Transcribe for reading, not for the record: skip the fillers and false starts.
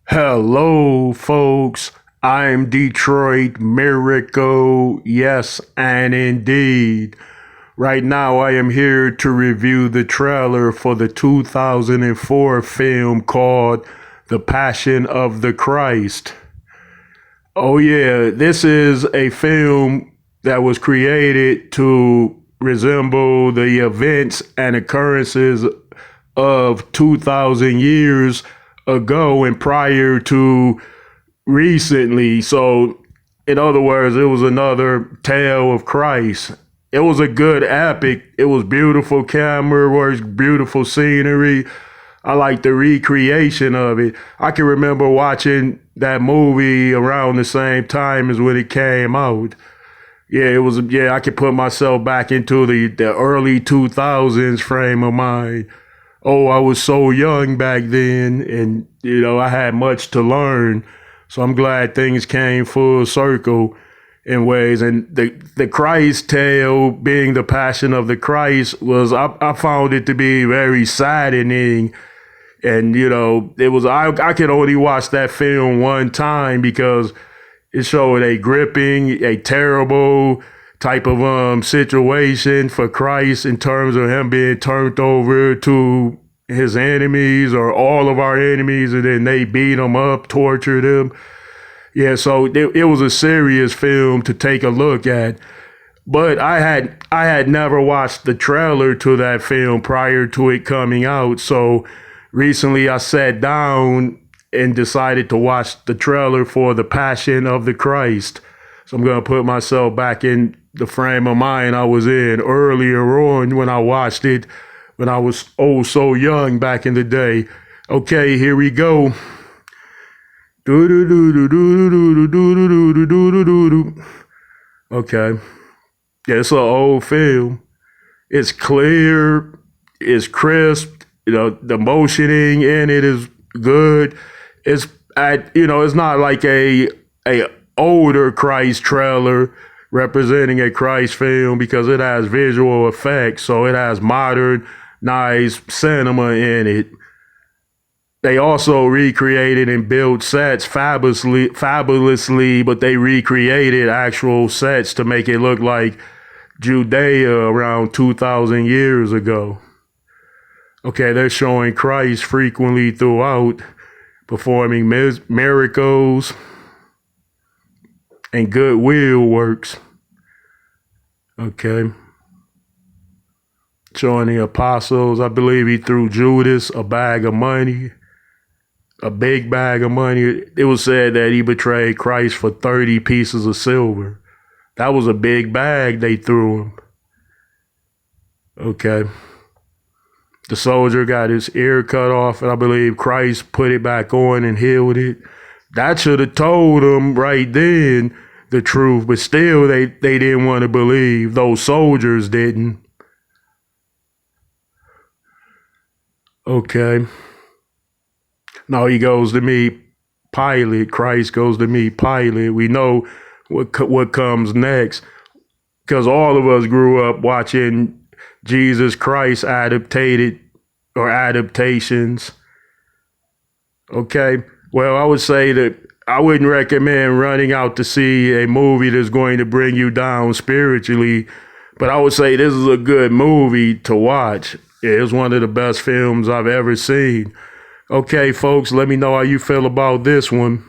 Hello, folks. I'm Detroit Miracle. Yes, and indeed. Right now, I am here to review the trailer for the 2004 film called The Passion of the Christ. Oh, yeah, this is a film that was created to resemble the events and occurrences of 2,000 years ago and prior to recently. So, in other words, it was another tale of Christ. It was a good epic. It was beautiful camera work, beautiful scenery. I like the recreation of it. I can remember watching that movie around the same time as when it came out. Yeah, it was. Yeah, I could put myself back into the early 2000s frame of mind. Oh, I was so young back then, and I had much to learn. So I'm glad things came full circle in ways. And the Christ tale, being the passion of the Christ, I found it to be very saddening. And it was I could only watch that film one time because it showed a gripping, a terrible type of situation for Christ in terms of him being turned over to his enemies or all of our enemies, and then they beat him up, tortured him. Yeah, so it was a serious film to take a look at. But I had never watched the trailer to that film prior to it coming out. So recently I sat down and decided to watch the trailer for The Passion of the Christ. So I'm going to put myself back in the frame of mind I was in earlier on when I watched it, when I was so young back in the day. Okay, here we go. Okay. Yeah, it's an old film. It's clear, it's crisp, the motioning in it is good. It's not like a older Christ trailer representing a Christ film because it has visual effects, so it has modern, nice cinema in it. They also recreated and built sets fabulously, but they recreated actual sets to make it look like Judea around 2,000 years ago. Okay, they're showing Christ frequently throughout, performing miracles and goodwill works. Okay. Showing the apostles. I believe he threw Judas a bag of money, a big bag of money. It was said that he betrayed Christ for 30 pieces of silver. That was a big bag they threw him. Okay. The soldier got his ear cut off, and I believe Christ put it back on and healed it. That should have told them right then the truth, but still they didn't want to believe. Those soldiers didn't. Okay. Now he goes to meet Pilate. Christ goes to meet Pilate. We know what comes next because all of us grew up watching Jesus Christ adaptations. Okay. Well, I would say that I wouldn't recommend running out to see a movie that's going to bring you down spiritually, but I would say this is a good movie to watch. It's one of the best films I've ever seen. Okay, folks, let me know how you feel about this one.